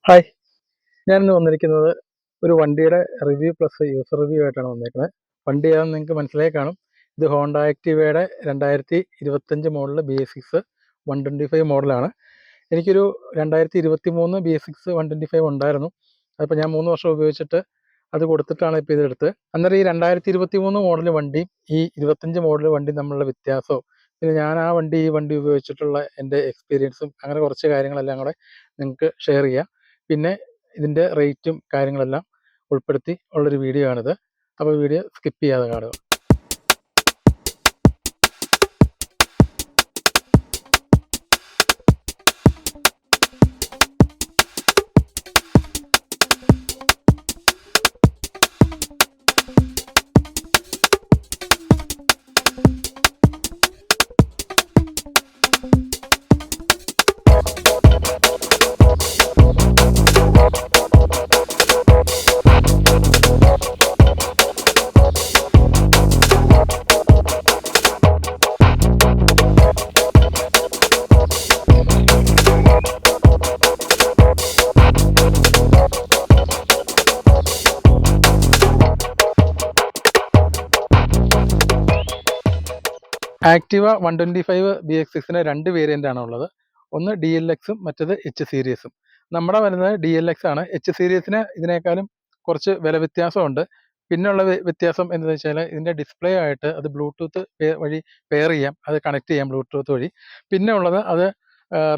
Hi, ഞാനിന്ന് വന്നിരിക്കുന്നത് ഒരു വണ്ടിയുടെ റിവ്യൂ പ്ലസ് യൂസർ റിവ്യൂ ആയിട്ടാണ് വന്നിരിക്കുന്നത്. വണ്ടി ഏതാണെന്ന് നിങ്ങൾക്ക് മനസ്സിലായി കാണും. ഇത് ഹോണ്ട ആക്ടിവയുടെ 2025 മോഡൽ BS6 125 മോഡലാണ്. എനിക്കൊരു 2023 BS6 125 ഉണ്ടായിരുന്നു. അതിപ്പോൾ ഞാൻ 3 വർഷം ഉപയോഗിച്ചിട്ട് അത് കൊടുത്തിട്ടാണ് ഇപ്പോൾ ഇതെടുത്ത്. അന്നേരം ഈ 2023 മോഡൽ വണ്ടിയും ഈ 25 മോഡൽ വണ്ടി തമ്മിലുള്ള വ്യത്യാസവും പിന്നെ ഞാൻ ഈ വണ്ടി ഉപയോഗിച്ചിട്ടുള്ള എൻ്റെ എക്സ്പീരിയൻസും അങ്ങനെ കുറച്ച് കാര്യങ്ങളെല്ലാം കൂടെ നിങ്ങൾക്ക് ഷെയർ ചെയ്യാം. പിന്നെ ഇതിൻ്റെ റേറ്റും കാര്യങ്ങളെല്ലാം ഉൾപ്പെടുത്തി ഉള്ളൊരു വീഡിയോ ആണിത്. അപ്പോൾ വീഡിയോ സ്കിപ്പ് ചെയ്യാതെ കാണുക. ആക്ടിവ 125 BS6 രണ്ട് വേരിയൻ്റ് ആണ് ഉള്ളത്. ഒന്ന് DLXും മറ്റത് H സീരീസും. നമ്മുടെ വരുന്നത് DLX ആണ്. H സീരീസിന് ഇതിനേക്കാളും കുറച്ച് വില വ്യത്യാസമുണ്ട്. പിന്നെയുള്ള വ്യത്യാസം എന്താണെന്ന് വെച്ചാൽ ഇതിൻ്റെ ഡിസ്പ്ലേ ആയിട്ട് അത് ബ്ലൂടൂത്ത് വഴി പെയർ ചെയ്യാം, അത് കണക്ട് ചെയ്യാം ബ്ലൂടൂത്ത് വഴി. പിന്നെ ഉള്ളത് അത്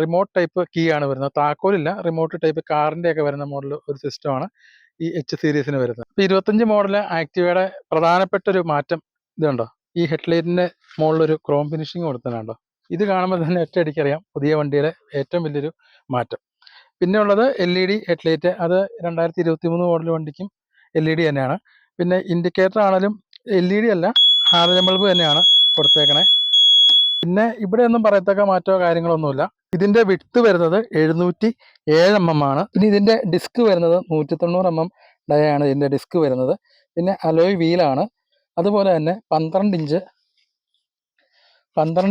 റിമോട്ട് ടൈപ്പ് കീ ആണ് വരുന്നത്, താക്കോലില്ല, റിമോട്ട് ടൈപ്പ് കാറിൻ്റെ ഒക്കെ വരുന്ന മോഡൽ ഒരു സിസ്റ്റമാണ് ഈ H സീരീസിന് വരുന്നത്. ഇപ്പോൾ 25 മോഡൽ ആക്ടിവയുടെ പ്രധാനപ്പെട്ട ഒരു മാറ്റം ഇതുണ്ടോ, ഈ ഹെഡ്ലൈറ്റിൻ്റെ മുകളിലൊരു ക്രോം ഫിനിഷിങ് കൊടുത്തതുണ്ടോ. ഇത് കാണുമ്പോൾ തന്നെ ഒറ്റയടിക്കറിയാം പുതിയ വണ്ടിയുടെ ഏറ്റവും വലിയൊരു മാറ്റം. പിന്നെ ഉള്ളത് LED ഹെഡ്ലൈറ്റ്, അത് 2023 മോഡൽ വണ്ടിക്കും LED തന്നെയാണ്. പിന്നെ ഇൻഡിക്കേറ്റർ ആണെങ്കിലും LED അല്ല, ഹാലോജൻ ബൾബ് തന്നെയാണ് കൊടുത്തേക്കണേ. പിന്നെ ഇവിടെ ഒന്നും പറയത്തക്ക മാറ്റമോ കാര്യങ്ങളൊന്നുമില്ല. ഇതിൻ്റെ വിഡ്ത്ത് വരുന്നത് 707 mm ആണ്. പിന്നെ ഇതിൻ്റെ ഡിസ്ക് വരുന്നത് 190 mm ഡയാണ് ഇതിൻ്റെ ഡിസ്ക് വരുന്നത്. പിന്നെ അലോയ് വീലാണ്. അതുപോലെ തന്നെ 12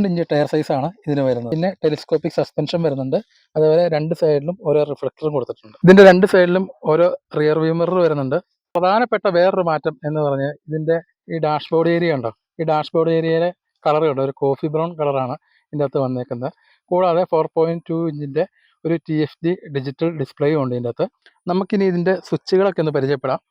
ഇഞ്ച് ടയർ സൈസാണ് ഇതിന് വരുന്നത്. പിന്നെ ടെലിസ്കോപ്പിക് സസ്പെൻഷൻ വരുന്നുണ്ട്. അതുപോലെ രണ്ട് സൈഡിലും ഓരോ റിഫ്ലക്ടറും കൊടുത്തിട്ടുണ്ട്. ഇതിൻ്റെ രണ്ട് സൈഡിലും ഓരോ റിയർ വ്യൂ മിറർ വരുന്നുണ്ട്. പ്രധാനപ്പെട്ട വേറൊരു മാറ്റം എന്ന് പറഞ്ഞാൽ ഇതിൻ്റെ ഈ ഡാഷ്ബോർഡ് ഏരിയ ഉണ്ടോ, ഈ ഡാഷ്ബോർഡ് ഏരിയയിലെ കളർ കണ്ടോ, ഒരു കോഫി ബ്രൗൺ കളറാണ് ഇതിൻ്റെ അകത്ത് വന്നേക്കുന്നത്. കൂടാതെ 4.2 ഇഞ്ചിൻ്റെ ഒരു TFT ഡിജിറ്റൽ ഡിസ്പ്ലേയും ഉണ്ട് ഇതിൻ്റെ അകത്ത്. നമുക്കിനി ഇതിൻ്റെ സ്വിച്ചുകളൊക്കെ ഒന്ന് പരിചയപ്പെടാം.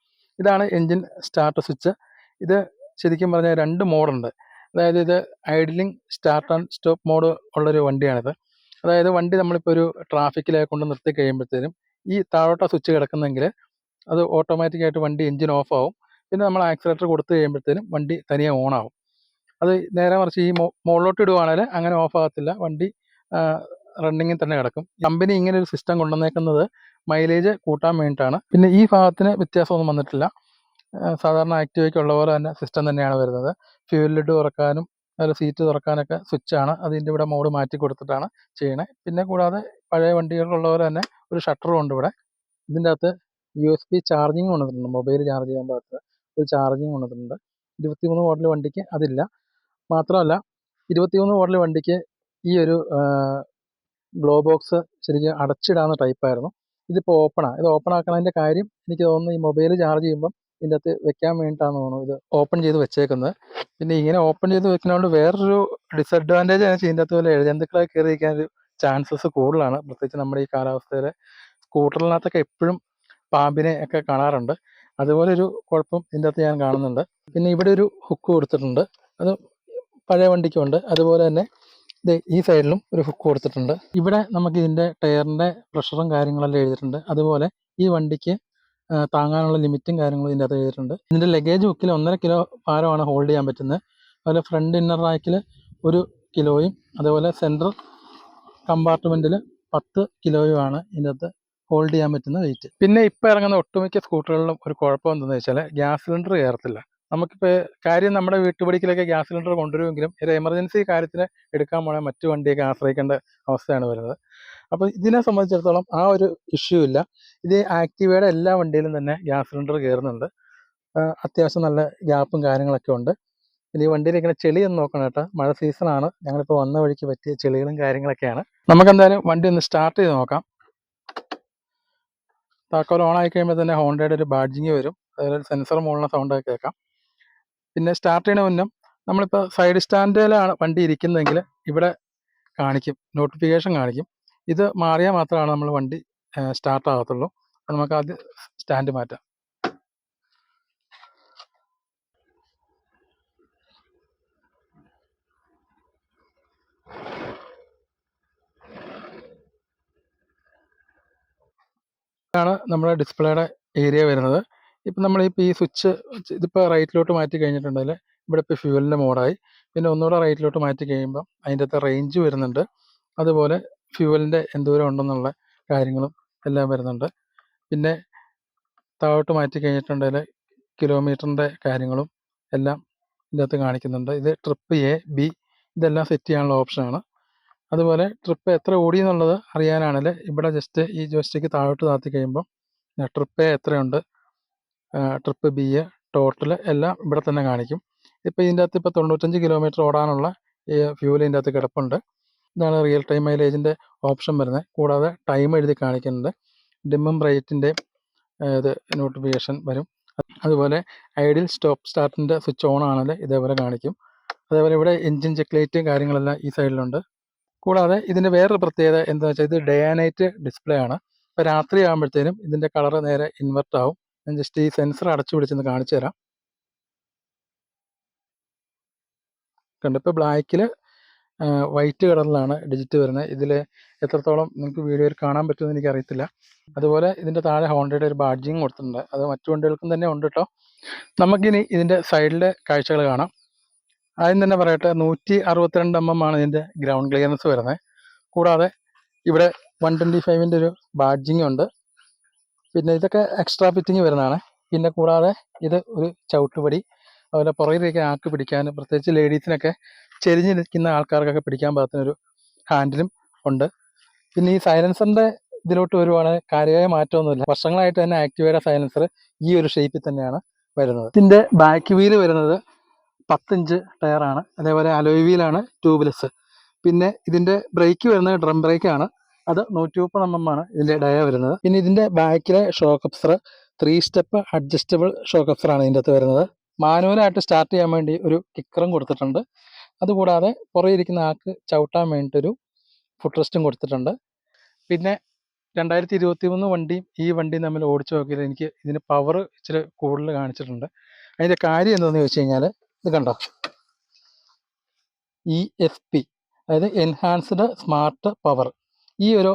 ഇതാണ് എൻജിൻ സ്റ്റാർട്ട് സ്വിച്ച്. ഇത് ശരിക്കും പറഞ്ഞാൽ രണ്ട് മോഡുണ്ട്. അതായത് ഇത് idling, start and stop mode ഉള്ളൊരു വണ്ടിയാണിത്. അതായത് വണ്ടി നമ്മളിപ്പോൾ ഒരു ട്രാഫിക്കിലേക്ക് കൊണ്ട് നിർത്തി കഴിയുമ്പോഴത്തേനും ഈ താഴോട്ട സ്വിച്ച് കിടക്കുന്നെങ്കിൽ അത് ഓട്ടോമാറ്റിക്കായിട്ട് വണ്ടി എൻജിൻ ഓഫ് ആവും. പിന്നെ നമ്മൾ ആക്സിലേറ്റർ കൊടുത്തു കഴിയുമ്പോഴത്തേനും വണ്ടി തനിയെ ഓൺ ആവും. അത് നേരെ മറിച്ച് ഈ മുകളിലോട്ട് ഇടുവാണെങ്കിൽ അങ്ങനെ ഓഫ് ആകത്തില്ല, വണ്ടി റണ്ണിങ്ങിൽ തന്നെ കിടക്കും. കമ്പനി ഇങ്ങനെ ഒരു സിസ്റ്റം കൊണ്ടുവന്നേക്കുന്നത് മൈലേജ് കൂട്ടാൻ വേണ്ടിയിട്ടാണ്. പിന്നെ ഈ ഭാഗത്തിന് വ്യത്യാസമൊന്നും വന്നിട്ടില്ല. സാധാരണ ആക്ടിവയ്ക്ക് ഉള്ള പോലെ തന്നെ സിസ്റ്റം തന്നെയാണ് വരുന്നത്. ഫ്യൂൽ ലിഡ് തുറക്കാനും അതുപോലെ സീറ്റ് തുറക്കാനൊക്കെ സ്വിച്ചാണ്. അതിൻ്റെ ഇവിടെ മോഡ് മാറ്റി കൊടുത്തിട്ടാണ് ചെയ്യണേ. പിന്നെ കൂടാതെ പഴയ വണ്ടികൾക്കുള്ള പോലെ തന്നെ ഒരു ഷട്ടറും ഉണ്ട് ഇവിടെ. ഇതിൻ്റെ അകത്ത് USB ചാർജിങ് കൊണ്ടുവന്നിട്ടുണ്ട്, മൊബൈൽ ചാർജ് ചെയ്യാൻ പാകത്ത് ഒരു ചാർജിങ് കൊണ്ടുവന്നിട്ടുണ്ട്. 23 മോഡൽ വണ്ടിക്ക് അതില്ല. മാത്രമല്ല 23 മോഡൽ വണ്ടിക്ക് ഈ ഒരു ഗ്ലോ ബോക്സ് ശരിക്കും അടച്ചിടാവുന്ന ടൈപ്പായിരുന്നു. ഇതിപ്പോൾ ഓപ്പണാണ്. ഇത് ഓപ്പൺ ആക്കണതിൻ്റെ കാര്യം എനിക്ക് തോന്നുന്നു ഈ മൊബൈൽ ചാർജ് ചെയ്യുമ്പം ഇതിൻ്റെ അകത്ത് വെക്കാൻ വേണ്ടിയിട്ടാണെന്ന് തോന്നുന്നു ഇത് ഓപ്പൺ ചെയ്ത് വെച്ചേക്കുന്നത്. പിന്നെ ഇങ്ങനെ ഓപ്പൺ ചെയ്ത് വെക്കുന്നതുകൊണ്ട് വേറൊരു ഡിസഡ്വാൻറ്റേജ് ആണ്, ഇതിൻ്റെ അകത്ത് പോലെ എഴുജന്തുക്കളൊക്കെ കയറിയിരിക്കാൻ ഒരു ചാൻസസ് കൂടുതലാണ്. പ്രത്യേകിച്ച് നമ്മുടെ ഈ കാലാവസ്ഥയിൽ സ്കൂട്ടറിനകത്തൊക്കെ എപ്പോഴും പാമ്പിനെ ഒക്കെ കാണാറുണ്ട്. അതുപോലെ ഒരു കുഴപ്പം ഇതിൻ്റെ അകത്ത് ഞാൻ കാണുന്നുണ്ട്. പിന്നെ ഇവിടെ ഒരു ഹുക്ക് കൊടുത്തിട്ടുണ്ട്, അത് പഴയ വണ്ടിക്കുണ്ട്. അതുപോലെ തന്നെ ഈ സൈഡിലും ഒരു ഹുക്ക് കൊടുത്തിട്ടുണ്ട്. ഇവിടെ നമുക്ക് ഇതിൻ്റെ ടയറിൻ്റെ പ്രഷറും കാര്യങ്ങളെല്ലാം എഴുതിയിട്ടുണ്ട്. അതുപോലെ ഈ വണ്ടിക്ക് താങ്ങാനുള്ള ലിമിറ്റും കാര്യങ്ങളും ഇതിൻ്റെ അകത്ത് എഴുതിയിട്ടുണ്ട്. ഇതിൻ്റെ ലഗേജ് ഹുക്കിൽ 1.5 കിലോ ഭാരമാണ് ഹോൾഡ് ചെയ്യാൻ പറ്റുന്നത്. അതുപോലെ ഫ്രണ്ട് ഇന്നർ റാക്കിൽ 1 കിലോയും അതുപോലെ സെൻട്രൽ കമ്പാർട്ട്മെൻറ്റിൽ 10 കിലോയുമാണ് ഇതിൻ്റെ അകത്ത് ഹോൾഡ് ചെയ്യാൻ പറ്റുന്ന വെയിറ്റ്. പിന്നെ ഇപ്പോൾ ഇറങ്ങുന്ന ഒട്ടുമിക്ക സ്കൂട്ടറുകളിലും ഒരു കുഴപ്പം എന്തെന്ന് വെച്ചാൽ ഗ്യാസ് സിലിണ്ടർ കയറത്തില്ല. നമുക്കിപ്പോൾ കാര്യം നമ്മുടെ വീട്ടുപടിക്കലൊക്കെ ഗ്യാസ് സിലിണ്ടർ കൊണ്ടുവരുമെങ്കിലും ഒരു എമർജൻസി കാര്യത്തിന് എടുക്കാൻ പോകണമെങ്കിൽ മറ്റു വണ്ടിയൊക്കെ ആശ്രയിക്കേണ്ട അവസ്ഥയാണ് വരുന്നത്. അപ്പോൾ ഇതിനെ സംബന്ധിച്ചിടത്തോളം ആ ഒരു ഇഷ്യൂ ഇല്ല. ഇത് ആക്ടിവയുടെ എല്ലാ വണ്ടിയിലും തന്നെ ഗ്യാസ് സിലിണ്ടർ കയറുന്നുണ്ട്. അത്യാവശ്യം നല്ല ഗ്യാപ്പും കാര്യങ്ങളൊക്കെ ഉണ്ട്. ഇനി ഈ വണ്ടിയിൽ ഇങ്ങനെ ചെളിയൊന്നും നോക്കണം കേട്ടോ, മഴ സീസണാണ്. ഞങ്ങളിപ്പോൾ വന്ന വഴിക്ക് പറ്റിയ ചെളികളും കാര്യങ്ങളൊക്കെയാണ്. നമുക്കെന്തായാലും വണ്ടി ഒന്ന് സ്റ്റാർട്ട് ചെയ്ത് നോക്കാം. താക്കോൽ ഓൺ ആയി കഴിയുമ്പോൾ തന്നെ ഹോണ്ടയുടെ ഒരു ബാഡ്ജിങ് വരും. അതുപോലെ സെൻസർ മുകളിലെ സൗണ്ടൊക്കെ കേൾക്കാം. പിന്നെ സ്റ്റാർട്ട് ചെയ്യണ മുന്നും നമ്മളിപ്പോൾ സൈഡ് സ്റ്റാൻഡിലാണ് വണ്ടി ഇരിക്കുന്നതെങ്കിൽ ഇവിടെ കാണിക്കും, നോട്ടിഫിക്കേഷൻ കാണിക്കും. ഇത് മാറിയാൽ മാത്രമാണ് നമ്മൾ വണ്ടി സ്റ്റാർട്ട് ആകത്തുള്ളൂ. അപ്പോൾ നമുക്ക് ആദ്യം സ്റ്റാൻഡ് മാറ്റാം. ഇതാണ് നമ്മുടെ ഡിസ്പ്ലേയുടെ ഏരിയ വരുന്നത്. ഇപ്പം നമ്മളിപ്പോൾ ഈ സ്വിച്ച് ഇതിപ്പോൾ റൈറ്റിലോട്ട് മാറ്റി കഴിഞ്ഞിട്ടുണ്ടെങ്കിൽ ഇവിടെ ഇപ്പോൾ ഫ്യൂവലിൻ്റെ മോഡായി. പിന്നെ ഒന്നുകൂടെ റൈറ്റിലോട്ട് മാറ്റി കഴിയുമ്പം അതിൻ്റെ അകത്ത് റേഞ്ച് വരുന്നുണ്ട്. അതുപോലെ ഫ്യൂവലിൻ്റെ എന്തോരം ഉണ്ടെന്നുള്ള കാര്യങ്ങളും എല്ലാം വരുന്നുണ്ട്. പിന്നെ താഴോട്ട് മാറ്റി കഴിഞ്ഞിട്ടുണ്ടെങ്കിൽ കിലോമീറ്ററിൻ്റെ കാര്യങ്ങളും എല്ലാം ഇതിൻ്റെ അകത്ത് കാണിക്കുന്നുണ്ട്. ഇത് ട്രിപ്പ് എ, ബി ഇതെല്ലാം സെറ്റ് ചെയ്യാനുള്ള ഓപ്ഷനാണ്. അതുപോലെ ട്രിപ്പ് എത്ര ഓടി എന്നുള്ളത് അറിയാനാണെങ്കിൽ ഇവിടെ ജസ്റ്റ് ഈ ജോയ്സ്റ്റിക്ക് താഴോട്ട് താഴ്ത്തി കഴിയുമ്പം ട്രിപ്പ് എ എത്രയുണ്ട്, ട്രിപ്പ് ബി ടോട്ടൽ എല്ലാം ഇവിടെ തന്നെ കാണിക്കും. ഇപ്പോൾ ഇതിൻ്റെ അകത്ത് ഇപ്പോൾ 95 കിലോമീറ്റർ ഓടാനുള്ള ഫ്യൂവൽ ഇതിൻ്റെ അകത്ത് കിടപ്പുണ്ട്. ഇതാണ് റിയൽ ടൈം മൈലേജിൻ്റെ ഓപ്ഷൻ വരുന്നത്. കൂടാതെ ടൈം എഴുതി കാണിക്കുന്നുണ്ട്. ഡിമ്മും ബ്രൈറ്റിൻ്റെ ഇത് നോട്ടിഫിക്കേഷൻ വരും. അതുപോലെ ഐഡിൽ സ്റ്റോപ്പ് സ്റ്റാർട്ടിൻ്റെ സ്വിച്ച് ഓൺ ആണെങ്കിൽ ഇതേപോലെ കാണിക്കും. അതേപോലെ ഇവിടെ എൻജിൻ ചെക്ക് ലൈറ്റും കാര്യങ്ങളെല്ലാം ഈ സൈഡിലുണ്ട്. കൂടാതെ ഇതിൻ്റെ വേറൊരു പ്രത്യേകത എന്താണെന്ന് വെച്ചാൽ ഇത് ഡേ ആൻഡ് നൈറ്റ് ഡിസ്പ്ലേ ആണ്. ഇപ്പോൾ രാത്രി ആകുമ്പോഴത്തേനും ഇതിൻ്റെ കളർ നേരെ ഇൻവെർട്ട് ആവും. ഞാൻ ജസ്റ്റ് ഈ സെൻസർ അടച്ചു പിടിച്ചൊന്ന് കാണിച്ചു തരാം. കണ്ടു, ഇപ്പോൾ ബ്ലാക്കിൽ വൈറ്റ് കളറിലാണ് ഡിജിറ്റ് വരുന്നത്. ഇതിൽ എത്രത്തോളം നിങ്ങൾക്ക് വീഡിയോയിൽ കാണാൻ പറ്റുമെന്ന് എനിക്കറിയത്തില്ല. അതുപോലെ ഇതിൻ്റെ താഴെ ഹോണ്ടയുടെ ഒരു ബാഡ്ജിങ് കൊടുത്തിട്ടുണ്ട്. അത് മറ്റു വണ്ടികൾക്കും തന്നെ ഉണ്ട് കേട്ടോ. നമുക്കിനി ഇതിൻ്റെ സൈഡിലെ കാഴ്ചകൾ കാണാം. ആദ്യം തന്നെ പറയട്ടെ, 162 mm ആണ് ഇതിൻ്റെ ഗ്രൗണ്ട് ക്ലിയറൻസ് വരുന്നത്. കൂടാതെ ഇവിടെ 125ൻ്റെ ഒരു ബാഡ്ജിങ് ഉണ്ട്. പിന്നെ ഇതൊക്കെ എക്സ്ട്രാ ഫിറ്റിങ് വരുന്നതാണ്. പിന്നെ കൂടാതെ ഇത് ഒരു ചവിട്ടുപടി, അതുപോലെ പുറകിലേക്ക് ആക്കി പിടിക്കാൻ, പ്രത്യേകിച്ച് ലേഡീസിനൊക്കെ ചെരിഞ്ഞ് നിൽക്കുന്ന ആൾക്കാർക്കൊക്കെ പിടിക്കാൻ പാകത്തിനൊരു ഹാൻഡിലും ഉണ്ട്. പിന്നെ ഈ സൈലൻസറിൻ്റെ ഇതിലോട്ട് വരുവാണെങ്കിൽ കാര്യമായ മാറ്റമൊന്നുമില്ല. വർഷങ്ങളായിട്ട് തന്നെ ആക്ടിവയുടെ സൈലൻസർ ഈ ഒരു ഷേപ്പിൽ തന്നെയാണ് വരുന്നത്. ഇതിൻ്റെ ബാക്ക് വീല് വരുന്നത് 10 ഇഞ്ച് ടയറാണ്. അതേപോലെ അലോയ് വീലാണ് ട്യൂബ്ലെസ്. പിന്നെ ഇതിൻ്റെ ബ്രേക്ക് വരുന്നത് ഡ്രം ബ്രേക്കാണ്. അത് 130 mm ആണ് ഇതിൻ്റെ ഡയ വരുന്നത്. പിന്നെ ഇതിൻ്റെ ബാക്കിലെ shock absorber 3 step adjustable shock അബ്സറാണ് ഇതിൻ്റെ അകത്ത് വരുന്നത്. മാനുവലായിട്ട് സ്റ്റാർട്ട് ചെയ്യാൻ വേണ്ടി ഒരു കിക്കറും കൊടുത്തിട്ടുണ്ട്. അതുകൂടാതെ പുറകെ ഇരിക്കുന്ന ആൾക്ക് ചവിട്ടാൻ വേണ്ടിയിട്ടൊരു ഫുട് റെസ്റ്റും കൊടുത്തിട്ടുണ്ട്. പിന്നെ 2023 വണ്ടിയും ഈ വണ്ടിയും തമ്മിൽ ഓടിച്ചു നോക്കിയാൽ എനിക്ക് ഇതിന് പവർ ഇച്ചിരി കൂടുതൽ കാണിച്ചിട്ടുണ്ട്. അതിൻ്റെ കാര്യം എന്താണെന്ന് ചോദിച്ചു കഴിഞ്ഞാൽ ഇത് കണ്ടോ, ESP, അതായത് എൻഹാൻസ്ഡ് സ്മാർട്ട് പവർ, ഈ ഒരു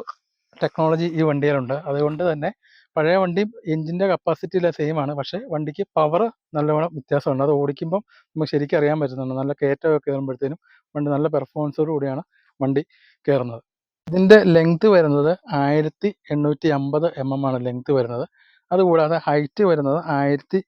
ടെക്നോളജി ഈ വണ്ടിയിലുണ്ട്. അതുകൊണ്ട് തന്നെ പഴയ വണ്ടിയും എഞ്ചിൻ്റെ കപ്പാസിറ്റിയിലെ സെയിം ആണ്, പക്ഷേ വണ്ടിക്ക് പവർ നല്ലവണ്ണം വ്യത്യാസമുണ്ട്. അത് ഓടിക്കുമ്പം നമുക്ക് ശരിക്കും അറിയാൻ പറ്റുന്നുണ്ട്. നല്ല കയറ്റമൊക്കെ കയറുമ്പോഴത്തേനും വണ്ടി നല്ല പെർഫോമൻസോട് കൂടിയാണ് വണ്ടി കയറുന്നത്. ഇതിൻ്റെ ലെങ്ത് വരുന്നത് 1850 mm ആണ് ലെങ്ത് വരുന്നത്. അതുകൂടാതെ ഹൈറ്റ് വരുന്നത് 1160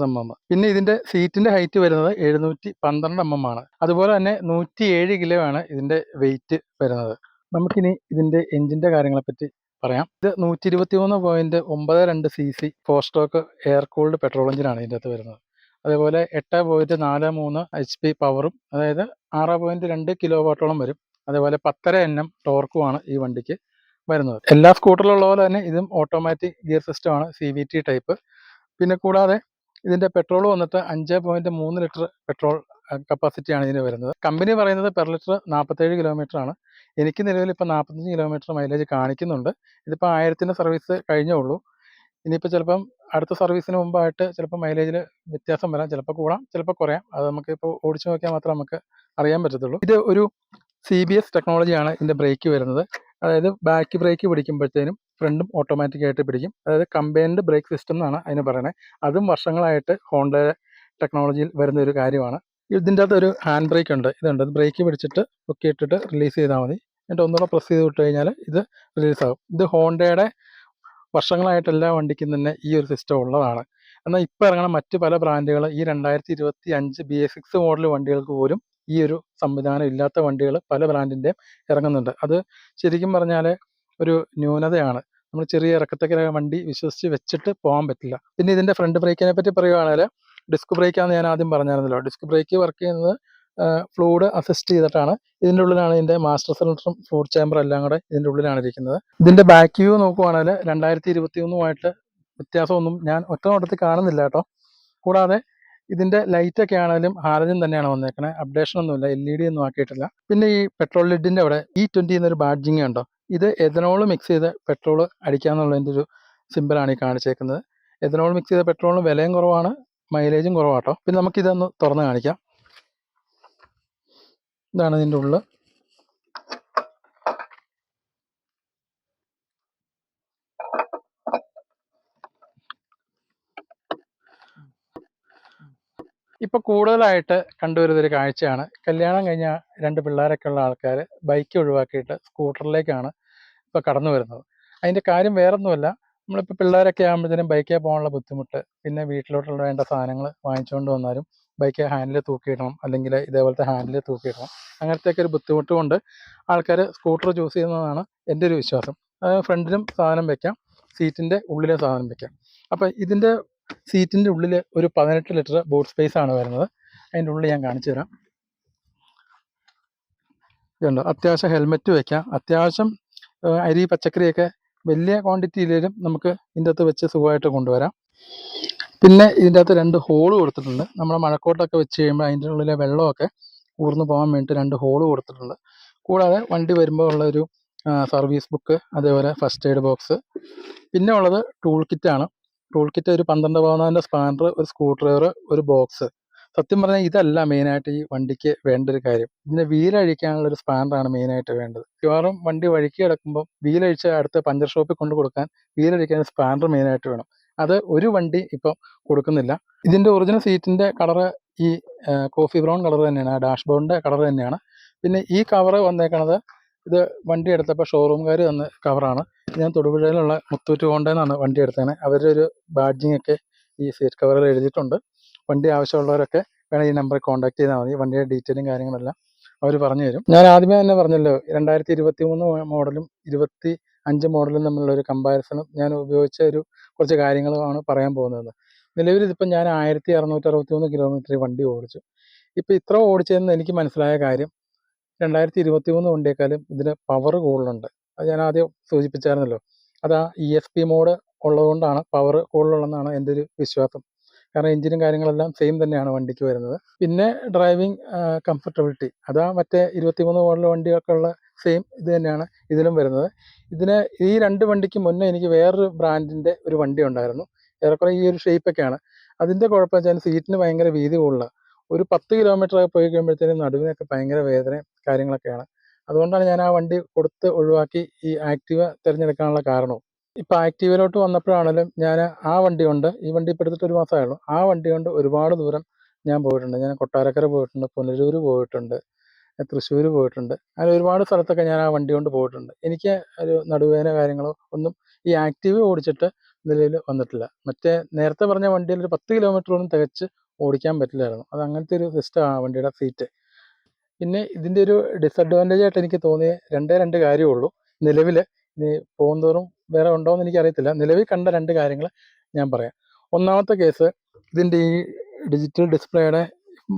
mm. പിന്നെ ഇതിൻ്റെ സീറ്റിൻ്റെ ഹൈറ്റ് വരുന്നത് 712 mm ആണ്. അതുപോലെ തന്നെ 107 കിലോ ആണ് ഇതിൻ്റെ വെയിറ്റ് വരുന്നത്. നമുക്കിനി ഇതിൻ്റെ എഞ്ചിൻ്റെ കാര്യങ്ങളെപ്പറ്റി പറയാം. ഇത് 123.92 cc 4 stroke air cooled petrol എഞ്ചിനാണ് ഇതിൻ്റെ അകത്ത് വരുന്നത്. അതേപോലെ 8.43 HP പവറും, അതായത് 6.2 കിലോ വാട്ടോളം വരും. അതേപോലെ 10.5 Nm ടോർക്കുമാണ് ഈ വണ്ടിക്ക് വരുന്നത്. എല്ലാ സ്കൂട്ടറിലുള്ള പോലെ തന്നെ ഇതും ഓട്ടോമാറ്റിക് ഗിയർ സിസ്റ്റമാണ്, CVT ടൈപ്പ്. പിന്നെ കൂടാതെ ഇതിൻ്റെ പെട്രോൾ വന്നിട്ട് 5.3 ലിറ്റർ പെട്രോൾ കപ്പാസിറ്റിയാണ് ഇതിന് വരുന്നത്. കമ്പനി പറയുന്നത് പെർ ലിറ്റർ 47 കിലോമീറ്റർ ആണ്. എനിക്ക് നിലവിൽ ഇപ്പോൾ 45 കിലോമീറ്റർ മൈലേജ് കാണിക്കുന്നുണ്ട്. ഇതിപ്പോൾ 1000ൻ്റെ സർവീസ് കഴിഞ്ഞേ ഉള്ളൂ. ഇനിയിപ്പോൾ ചിലപ്പം അടുത്ത സർവീസിന് മുമ്പായിട്ട് ചിലപ്പോൾ മൈലേജിൽ വ്യത്യാസം വരാം, ചിലപ്പോൾ കൂടാം, ചിലപ്പോൾ കുറയാം. അത് നമുക്കിപ്പോൾ ഓടിച്ചു നോക്കിയാൽ മാത്രമേ നമുക്ക് അറിയാൻ പറ്റത്തുള്ളൂ. ഇത് ഒരു CBS ടെക്നോളജിയാണ് ഇതിൻ്റെ ബ്രേക്ക് വരുന്നത്. അതായത് ബാക്ക് ബ്രേക്ക് പിടിക്കുമ്പോഴത്തേനും ഫ്രണ്ടും ഓട്ടോമാറ്റിക്കായിട്ട് പിടിക്കും. അതായത് കമ്പൈൻഡ് ബ്രേക്ക് സിസ്റ്റം എന്നാണ് അതിന് പറയുന്നത്. അതും വർഷങ്ങളായിട്ട് ഹോണ്ട ടെക്നോളജിയിൽ വരുന്ന ഒരു കാര്യമാണ്. ഇതിൻ്റെ അകത്ത് ഒരു ഹാൻഡ് ബ്രേക്ക് ഉണ്ട്. ഇതുണ്ട്, ബ്രേക്ക് പിടിച്ചിട്ട് ഒക്കെ ഇട്ടിട്ട് റിലീസ് ചെയ്താൽ മതി. എന്നിട്ട് ഒന്നുകൂടെ പ്രസ് ചെയ്ത് വിട്ട് കഴിഞ്ഞാൽ ഇത് റിലീസാകും. ഇത് ഹോണ്ടയുടെ വർഷങ്ങളായിട്ട് എല്ലാ വണ്ടിക്കും തന്നെ ഈ ഒരു സിസ്റ്റം ഉള്ളതാണ്. എന്നാൽ ഇപ്പോൾ ഇറങ്ങുന്ന മറ്റ് പല ബ്രാൻഡുകൾ ഈ 2025 BS6 മോഡൽ വണ്ടികൾക്ക് പോലും ഈ ഒരു സംവിധാനം ഇല്ലാത്ത വണ്ടികൾ പല ബ്രാൻഡിൻ്റെയും ഇറങ്ങുന്നുണ്ട്. അത് ശരിക്കും പറഞ്ഞാൽ ഒരു ന്യൂനതയാണ്. നമ്മൾ ചെറിയ ഇറക്കത്തൊക്കെ വണ്ടി വിശ്വസിച്ച് വെച്ചിട്ട് പോകാൻ പറ്റില്ല. പിന്നെ ഇതിൻ്റെ ഫ്രണ്ട് ബ്രേക്കിനെ പറ്റി പറയുകയാണെങ്കിൽ ഡിസ്ക് ബ്രേക്കാണെന്ന് ഞാൻ ആദ്യം പറഞ്ഞായിരുന്നല്ലോ. ഡിസ്ക് ബ്രേക്ക് വർക്ക് ചെയ്യുന്നത് ഫ്ലൂയിഡ് അസിസ്റ്റ് ചെയ്തിട്ടാണ്. ഇതിൻ്റെ ഉള്ളിലാണ് ഇതിൻ്റെ മാസ്റ്റർ സിലിണ്ടറും ഫ്ലൂയിഡ് ചേമ്പറും എല്ലാം കൂടെ ഇതിൻ്റെ ഉള്ളിലാണ് ഇരിക്കുന്നത്. ഇതിൻ്റെ ബാക്ക് വ്യൂ നോക്കുവാണെങ്കിൽ 2021 വ്യത്യാസമൊന്നും ഞാൻ ഒറ്റ നോട്ടത്തിൽ കാണുന്നില്ല കേട്ടോ. കൂടാതെ ഇതിൻ്റെ ലൈറ്റൊക്കെ ആണെങ്കിലും ഹാലജൻ തന്നെയാണ് വന്നേക്കണേ, അപ്ഡേഷൻ ഒന്നുമില്ല, LED ഒന്നും ആക്കിയിട്ടില്ല. പിന്നെ ഈ പെട്രോൾ ലിഡിൻ്റെ അവിടെ E20 എന്നൊരു ബാഡ്ജിങ് ഉണ്ടോ, ഇത് എഥനോൾ മിക്സ് ചെയ്ത് പെട്രോൾ അടിക്കാന്നുള്ളതിൻ്റെ ഒരു സിമ്പിളാണ് ഈ കാണിച്ചേക്കുന്നത്. എഥനോൾ മിക്സ് ചെയ്ത പെട്രോളിന് വിലയും കുറവാണ്, മൈലേജും കുറവാട്ടോ. പിന്നെ നമുക്കിതൊന്ന് തുറന്ന് കാണിക്കാം. ഇതാണ് ഇതിൻ്റെ ഉള്ളിൽ. ഇപ്പൊ കൂടുതലായിട്ട് കണ്ടുവരുന്നൊരു കാഴ്ചയാണ്, കല്യാണം കഴിഞ്ഞ 2 പിള്ളേരൊക്കെ ഉള്ള ആൾക്കാർ ബൈക്ക് ഒഴിവാക്കിയിട്ട് സ്കൂട്ടറിലേക്കാണ് ഇപ്പോൾ കടന്നു വരുന്നത്. അതിൻ്റെ കാര്യം വേറൊന്നുമല്ല, നമ്മളിപ്പോൾ പിള്ളേരൊക്കെ ആകുമ്പോഴത്തേനും ബൈക്കിൽ പോകാനുള്ള ബുദ്ധിമുട്ട്, പിന്നെ വീട്ടിലോട്ടുള്ള വേണ്ട സാധനങ്ങൾ വാങ്ങിച്ചുകൊണ്ട് വന്നാലും ബൈക്ക് ഹാൻഡിൽ തൂക്കിയിടണം, അല്ലെങ്കിൽ ഇതേപോലത്തെ ഹാൻഡിൽ തൂക്കിയിടണം, അങ്ങനത്തെയൊക്കെ ഒരു ബുദ്ധിമുട്ട് കൊണ്ട് ആൾക്കാർ സ്കൂട്ടർ ചൂസ് ചെയ്യുന്നതാണ് എൻ്റെ ഒരു വിശ്വാസം. ഫ്രണ്ടിലും സാധനം വെക്കാം, സീറ്റിൻ്റെ ഉള്ളിലും സാധനം വെക്കാം. അപ്പം ഇതിൻ്റെ സീറ്റിൻ്റെ ഉള്ളിൽ ഒരു 18 ലിറ്റർ ബൂട്ട് സ്പേസ് ആണ് വരുന്നത്. അതിൻ്റെ ഉള്ളിൽ ഞാൻ കാണിച്ചു തരാം. ഇതുണ്ട്, അത്യാവശ്യം ഹെൽമെറ്റ് വെക്കാം, അത്യാവശ്യം അരി പച്ചക്കറിയൊക്കെ വലിയ ക്വാണ്ടിറ്റിയിലും നമുക്ക് ഇതിൻ്റെ അകത്ത് വെച്ച് സുഖമായിട്ട് കൊണ്ടുവരാം. പിന്നെ ഇതിൻ്റെ അകത്ത് 2 ഹോള് കൊടുത്തിട്ടുണ്ട്. നമ്മുടെ മഴക്കോട്ടൊക്കെ വെച്ച് കഴിയുമ്പോൾ അതിൻ്റെ ഉള്ളിലെ വെള്ളമൊക്കെ ഊർന്നു പോകാൻ വേണ്ടിയിട്ട് 2 ഹോള് കൊടുത്തിട്ടുണ്ട്. കൂടാതെ വണ്ടി വരുമ്പോൾ ഉള്ളൊരു സർവീസ് ബുക്ക്, അതേപോലെ ഫസ്റ്റ് എയ്ഡ് ബോക്സ്. പിന്നെ ഉള്ളത് ടൂൾ കിറ്റാണ്. ടൂൾ കിറ്റ് ഒരു 12 സ്പാനർ, ഒരു സ്ക്രൂ ഡ്രൈവർ, ഒരു ബോക്സ്. സത്യം പറഞ്ഞാൽ ഇതല്ല മെയിനായിട്ട് ഈ വണ്ടിക്ക് വേണ്ട ഒരു കാര്യം. ഇതിൻ്റെ വീലഴിക്കാനുള്ള ഒരു സ്പാനറാണ് മെയിനായിട്ട് വേണ്ടത്. മിക്കവാറും വണ്ടി വഴിക്ക് കിടക്കുമ്പോൾ വീലഴിച്ച് അടുത്ത പഞ്ചർ ഷോപ്പിൽ കൊണ്ട് കൊടുക്കാൻ വീലഴിക്കാൻ സ്പാനർ മെയിനായിട്ട് വേണം. അത് ഒരു വണ്ടി ഇപ്പം കൊടുക്കുന്നില്ല. ഇതിൻ്റെ ഒറിജിനൽ സീറ്റിൻ്റെ കളറ് ഈ കോഫി ബ്രൗൺ കളർ തന്നെയാണ്, ഡാഷ്ബോർഡിൻ്റെ കളർ തന്നെയാണ്. പിന്നെ ഈ കവറ് വന്നേക്കണത്, ഇത് വണ്ടി എടുത്തപ്പോൾ ഷോറൂമുകാർ തന്ന കവറാണ്. ഞാൻ തൊടുപുഴയിലുള്ള മുത്തൂറ്റ് ഹോണ്ടയെന്നാണ് വണ്ടി എടുത്തത്. അവരുടെ ഒരു ബാഡ്ജിങ് ഒക്കെ ഈ സീറ്റ് കവറിൽ എഴുതിയിട്ടുണ്ട്. വണ്ടി ആവശ്യമുള്ളവരൊക്കെ വേണം ഈ നമ്പറിൽ കോൺടാക്ട് ചെയ്താൽ മതി. വണ്ടിയുടെ ഡീറ്റെയിലും കാര്യങ്ങളെല്ലാം അവർ പറഞ്ഞു തരും. ഞാൻ ആദ്യമേ തന്നെ പറഞ്ഞല്ലോ, 2023 മോഡലും 25 മോഡലും തമ്മിലുള്ള ഒരു കമ്പാരിസണും ഞാൻ ഉപയോഗിച്ച ഒരു കുറച്ച് കാര്യങ്ങളുമാണ് പറയാൻ പോകുന്നത്. നിലവിൽ ഇതിപ്പം ഞാൻ 1663 കിലോമീറ്റർ വണ്ടി ഓടിച്ചു. ഇപ്പം ഇത്ര ഓടിച്ചതെന്ന് എനിക്ക് മനസ്സിലായ കാര്യം, 2023 വണ്ടിയേക്കാളും ഇതിന് പവർ കൂടുതലുണ്ട്. അത് ഞാൻ ആദ്യം സൂചിപ്പിച്ചായിരുന്നല്ലോ. അത് ആ ESP മോഡ് ഉള്ളതുകൊണ്ടാണ് പവർ കൂടുതലുള്ളതെന്നാണ് എൻ്റെ ഒരു വിശ്വാസം. കാരണം എഞ്ചിനും കാര്യങ്ങളെല്ലാം സെയിം തന്നെയാണ് വണ്ടിക്ക് വരുന്നത്. പിന്നെ ഡ്രൈവിംഗ് കംഫർട്ടബിലിറ്റി, അതാ മറ്റേ 23 മോഡൽ വണ്ടികൾക്കുള്ള സെയിം ഇത് തന്നെയാണ് ഇതിലും വരുന്നത്. ഇതിന് ഈ 2 വണ്ടിക്ക് മുന്നേ എനിക്ക് വേറൊരു ബ്രാൻഡിൻ്റെ ഒരു വണ്ടി ഉണ്ടായിരുന്നു, ഏറെക്കുറെ ഈ ഒരു ഷേപ്പൊക്കെയാണ്. അതിൻ്റെ കുഴപ്പം വെച്ചാൽ സീറ്റിന് ഭയങ്കര വീതി കൂടുതലാണ്. ഒരു 10 കിലോമീറ്റർ പോയി കഴിയുമ്പോഴത്തേനും നടുവിനൊക്കെ ഭയങ്കര വേദനയും കാര്യങ്ങളൊക്കെയാണ്. അതുകൊണ്ടാണ് ഞാൻ ആ വണ്ടി കൊടുത്ത് ഒഴിവാക്കി ഈ ആക്റ്റീവ തിരഞ്ഞെടുക്കാനുള്ള കാരണവും. ഇപ്പം ആക്റ്റീവയിലോട്ട് വന്നപ്പോഴാണെങ്കിലും ഞാൻ ആ വണ്ടി കൊണ്ട്, ഈ വണ്ടി ഇപ്പോൾ എടുത്തിട്ട് 1 മാസമേ ഉള്ളൂ, ആ വണ്ടി കൊണ്ട് ഒരുപാട് ദൂരം ഞാൻ പോയിട്ടുണ്ട്. ഞാൻ കൊട്ടാരക്കര പോയിട്ടുണ്ട്, പുനലൂർ പോയിട്ടുണ്ട്, തൃശ്ശൂർ പോയിട്ടുണ്ട്. അങ്ങനെ ഒരുപാട് സ്ഥലത്തൊക്കെ ഞാൻ ആ വണ്ടി കൊണ്ട് പോയിട്ടുണ്ട്. എനിക്ക് ഒരു നടുവേദന കാര്യങ്ങളോ ഒന്നും ഈ ആക്റ്റീവ ഓടിച്ചിട്ട് നിലവിൽ വന്നിട്ടില്ല. മറ്റേ നേരത്തെ പറഞ്ഞ വണ്ടിയിൽ ഒരു 10 കിലോമീറ്ററൊന്നും തികച്ച് ഓടിക്കാൻ പറ്റില്ലായിരുന്നു. അത് അങ്ങനത്തെ ഒരു സിസ്റ്റമാണ് ആ വണ്ടിയുടെ സീറ്റ്. പിന്നെ ഇതിൻ്റെ ഒരു ഡിസഡ്വാൻറ്റേജ് ആയിട്ട് എനിക്ക് തോന്നിയ 2 കാര്യമേ ഉള്ളൂ നിലവിൽ. ഇനി പോകുന്തോറും വേറെ ഉണ്ടോ എന്ന് എനിക്കറിയത്തില്ല. നിലവിൽ കണ്ട 2 കാര്യങ്ങൾ ഞാൻ പറയാം. ഒന്നാമത്തെ കേസ്, ഇതിൻ്റെ ഈ ഡിജിറ്റൽ ഡിസ്പ്ലേയുടെ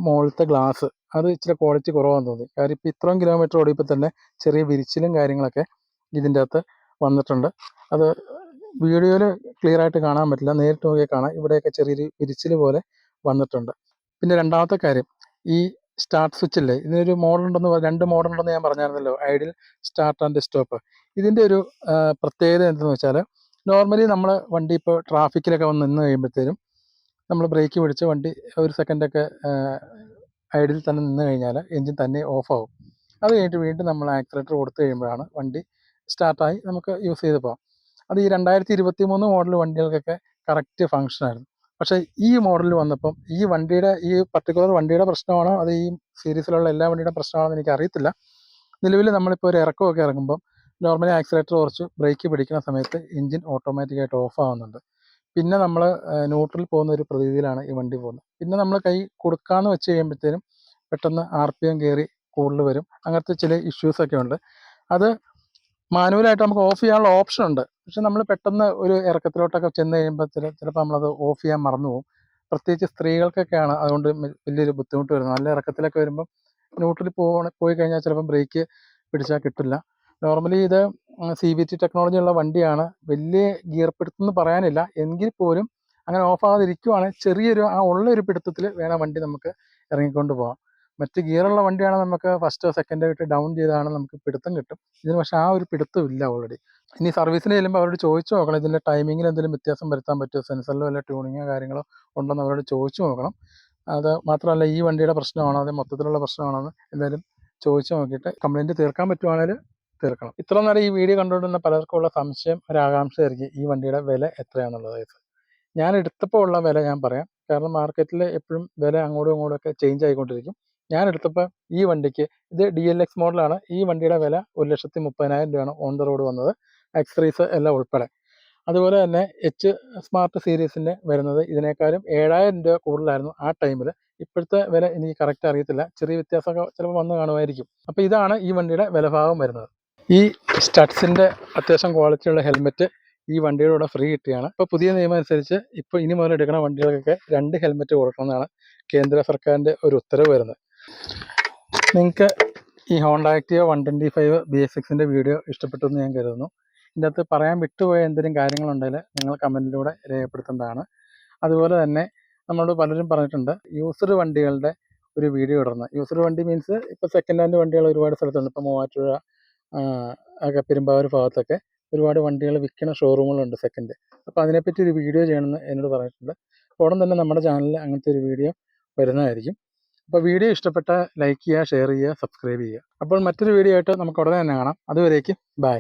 മുകളിലത്തെ ഗ്ലാസ് അത് ഇച്ചിരി ക്വാളിറ്റി കുറവാണെന്ന് തോന്നി. കാര്യം ഇപ്പോൾ ഇത്രയും കിലോമീറ്റർ ഓടിയപ്പോൾ തന്നെ ചെറിയ വിരിച്ചിലും കാര്യങ്ങളൊക്കെ ഇതിൻ്റെ അകത്ത് വന്നിട്ടുണ്ട്. അത് വീഡിയോയിൽ ക്ലിയർ ആയിട്ട് കാണാൻ പറ്റില്ല, നേരിട്ട് നോക്കിയാൽ കാണാം. ഇവിടെയൊക്കെ ചെറിയൊരു വിരിച്ചിൽ പോലെ വന്നിട്ടുണ്ട്. പിന്നെ രണ്ടാമത്തെ കാര്യം, ഈ സ്റ്റാർട്ട് സ്വിച്ചില്ലേ, ഇതിനൊരു മോഡലുണ്ടെന്ന് 2 മോഡലുണ്ടെന്ന് ഞാൻ പറഞ്ഞായിരുന്നല്ലോ, ഐഡിൽ, സ്റ്റാർട്ട് ആൻഡ് സ്റ്റോപ്പ്. ഇതിൻ്റെ ഒരു പ്രത്യേകത എന്തെന്ന് വെച്ചാൽ, നോർമലി നമ്മൾ വണ്ടി ഇപ്പോൾ ട്രാഫിക്കിലൊക്കെ വന്ന് നിന്ന് കഴിയുമ്പോഴത്തേനും നമ്മൾ ബ്രേക്ക് പിടിച്ച് വണ്ടി ഒരു സെക്കൻഡൊക്കെ ഐഡിൽ തന്നെ നിന്ന് കഴിഞ്ഞാൽ എൻജിൻ തന്നെ ഓഫാവും. അത് കഴിഞ്ഞിട്ട് വീണ്ടും നമ്മൾ ആക്സിലേറ്റർ കൊടുത്തു കഴിയുമ്പോഴാണ് വണ്ടി സ്റ്റാർട്ടായി നമുക്ക് യൂസ് ചെയ്ത് പോകാം. അത് ഈ 2023 മോഡൽ വണ്ടികൾക്കൊക്കെ കറക്റ്റ് ഫങ്ഷനായിരുന്നു. പക്ഷേ ഈ മോഡൽ വന്നപ്പം ഈ വണ്ടിയുടെ, ഈ പർട്ടിക്കുലർ വണ്ടിയുടെ പ്രശ്നമാണോ അത് ഈ സീരീസിലുള്ള എല്ലാ വണ്ടിയുടെ പ്രശ്നമാണോ എന്ന് എനിക്ക് അറിയത്തില്ല. നിലവിൽ നമ്മളിപ്പോൾ ഒരു ഇറക്കമൊക്കെ ഇറങ്ങുമ്പം നോർമലി ആക്സിലേറ്റർ കുറച്ച് ബ്രേക്ക് പിടിക്കുന്ന സമയത്ത് എൻജിൻ ഓട്ടോമാറ്റിക്കായിട്ട് ഓഫ് ആവുന്നുണ്ട്. പിന്നെ നമ്മൾ ന്യൂട്രൽ പോകുന്ന ഒരു പ്രതീതിയിലാണ് ഈ വണ്ടി പോകുന്നത്. പിന്നെ നമ്മൾ കൈ കൊടുക്കാമെന്ന് വെച്ച് കഴിയുമ്പോഴത്തേനും പെട്ടെന്ന് RPM കയറി കൂടുതൽ വരും. അങ്ങനത്തെ ചില ഇഷ്യൂസൊക്കെ ഉണ്ട്. അത് മാനുവലായിട്ട് നമുക്ക് ഓഫ് ചെയ്യാനുള്ള ഓപ്ഷൻ ഉണ്ട്. പക്ഷെ നമ്മൾ പെട്ടെന്ന് ഒരു ഇറക്കത്തിലോട്ടൊക്കെ ചെന്ന് കഴിയുമ്പോൾ ചിലപ്പോൾ നമ്മളത് ഓഫ് ചെയ്യാൻ മറന്നു പോകും. പ്രത്യേകിച്ച് സ്ത്രീകൾക്കൊക്കെയാണ് അതുകൊണ്ട് വലിയൊരു ബുദ്ധിമുട്ട് വരുന്നത്. നല്ല ഇറക്കത്തിലൊക്കെ വരുമ്പം ന്യൂട്രലിൽ പോയി കഴിഞ്ഞാൽ ചിലപ്പം ബ്രേക്ക് പിടിച്ചാൽ കിട്ടില്ല. നോർമലി ഇത് CVT ടെക്നോളജി ഉള്ള വണ്ടിയാണ്. വലിയ ഗിയർ പിടുത്തം എന്ന് പറയാനില്ല, എങ്കിൽ പോലും അങ്ങനെ ഓഫാകാതിരിക്കുവാണെങ്കിൽ ചെറിയൊരു ഉള്ളൊരു പിടുത്തത്തിൽ വേണം വണ്ടി നമുക്ക് ഇറങ്ങിക്കൊണ്ട് പോകാം. മറ്റ് ഗിയറുള്ള വണ്ടിയാണെങ്കിൽ നമുക്ക് ഫസ്റ്റോ സെക്കൻഡോ ഇട്ട് ഡൗൺ ചെയ്താണ് നമുക്ക് പിടുത്തം കിട്ടും. ഇതിന് പക്ഷേ ആ ഒരു പിടുത്തം ഇല്ല ഓൾറെഡി. ഇനി സർവീസിന് ചെല്ലുമ്പോൾ അവരോട് ചോദിച്ചു നോക്കണം, ഇതിൻ്റെ ടൈമിങ്ങിൽ എന്തെങ്കിലും വ്യത്യാസം വരുത്താൻ പറ്റുമോ, സെൻസറിലോ വല്ല ട്യൂണിങ്ങോ കാര്യങ്ങളോ ഉണ്ടെന്ന് അവരോട് ചോദിച്ചു നോക്കണം. അത് മാത്രമല്ല ഈ വണ്ടിയുടെ പ്രശ്നമാണോ അത് മൊത്തത്തിലുള്ള പ്രശ്നമാണോ എന്ന് എന്തായാലും ചോദിച്ചു നോക്കിയിട്ട് കംപ്ലയിൻറ്റ് തീർക്കാൻ പറ്റുവാണെങ്കിൽ തീർക്കണം. ഇത്ര നേരം ഈ വീഡിയോ കണ്ടുകൊണ്ടിരുന്ന പലർക്കും ഉള്ള സംശയം, ഒരാകാംക്ഷയായിരിക്കും ഈ വണ്ടിയുടെ വില എത്രയാണെന്നുള്ളത്. ഞാൻ എടുത്തപ്പോൾ ഉള്ള വില ഞാൻ പറയാം, കാരണം മാർക്കറ്റിൽ എപ്പോഴും വില അങ്ങോട്ടും ഇങ്ങോട്ടുമൊക്കെ ചേഞ്ച് ആയിക്കൊണ്ടിരിക്കും. ഞാൻ എടുത്തപ്പോൾ ഈ വണ്ടിക്ക്, ഇത് DLX മോഡലാണ്, ഈ വണ്ടിയുടെ വില 1,30,000 രൂപയാണ് ഓൺ ദ റോഡ് വന്നത്, ആക്സറീസ് എല്ലാം ഉൾപ്പെടെ. അതുപോലെ തന്നെ സ്മാർട്ട് സീരീസിൻ്റെ വരുന്നത് ഇതിനേക്കാളും 7,000 രൂപ കൂടുതലായിരുന്നു ആ ടൈമിൽ. ഇപ്പോഴത്തെ വില എനിക്ക് കറക്റ്റ് അറിയത്തില്ല, ചെറിയ വ്യത്യാസമൊക്കെ ചിലപ്പോൾ വന്ന് കാണുമായിരിക്കും. അപ്പോൾ ഇതാണ് ഈ വണ്ടിയുടെ വിലഭാഗം വരുന്നത്. ഈ സ്റ്റഡ്സിൻ്റെ അത്യാവശ്യം ക്വാളിറ്റിയുള്ള ഹെൽമെറ്റ് ഈ വണ്ടിയുടെ കൂടെ ഫ്രീ കിട്ടിയാണ്. ഇപ്പോൾ പുതിയ നിയമം അനുസരിച്ച് ഇപ്പോൾ ഇനി മുതൽ എടുക്കുന്ന വണ്ടികൾക്കൊക്കെ 2 ഹെൽമെറ്റ് കൊടുക്കണമെന്നാണ് കേന്ദ്ര സർക്കാരിൻ്റെ ഒരു ഉത്തരവ് വരുന്നത്. നിങ്ങൾക്ക് ഈ ഹോണ്ട ആക്ടിവ 125 BS6 വീഡിയോ ഇഷ്ടപ്പെട്ടു എന്ന് ഞാൻ കരുതുന്നു. ഇതിൻ്റെ അകത്ത് പറയാൻ വിട്ടുപോയ എന്തെങ്കിലും കാര്യങ്ങളുണ്ടെങ്കിൽ നിങ്ങൾ കമൻറ്റിലൂടെ രേഖപ്പെടുത്തേണ്ടതാണ്. അതുപോലെ തന്നെ നമ്മളോട് പലരും പറഞ്ഞിട്ടുണ്ട് യൂസ്ഡ് വണ്ടികളുടെ ഒരു വീഡിയോ ഇടുന്നത്. യൂസ്ഡ് വണ്ടി മീൻസ് ഇപ്പോൾ സെക്കൻഡ് ഹാൻഡ് വണ്ടികൾ ഒരുപാട് സ്ഥലത്തുണ്ട്. ഇപ്പോൾ മൂവാറ്റുപുഴ ഒക്കെ പെരുമ്പാവൂർ ഭാഗത്തൊക്കെ ഒരുപാട് വണ്ടികൾ വിൽക്കുന്ന ഷോറൂമുകളുണ്ട് സെക്കൻഡ്. അപ്പോൾ അതിനെപ്പറ്റി ഒരു വീഡിയോ ചെയ്യണമെന്ന് എന്നോട് പറഞ്ഞിട്ടുണ്ട്. ഉടൻ തന്നെ നമ്മുടെ ചാനലിൽ അങ്ങനത്തെ ഒരു വീഡിയോ വരുന്നതായിരിക്കും. അപ്പോൾ വീഡിയോ ഇഷ്ടപ്പെട്ടാൽ ലൈക്ക് ചെയ്യുക, ഷെയർ ചെയ്യുക, സബ്സ്ക്രൈബ് ചെയ്യുക. അപ്പോൾ മറ്റൊരു വീഡിയോ ആയിട്ട് നമുക്ക് ഉടനെ തന്നെ കാണാം. അതുവരേക്കും ബൈ.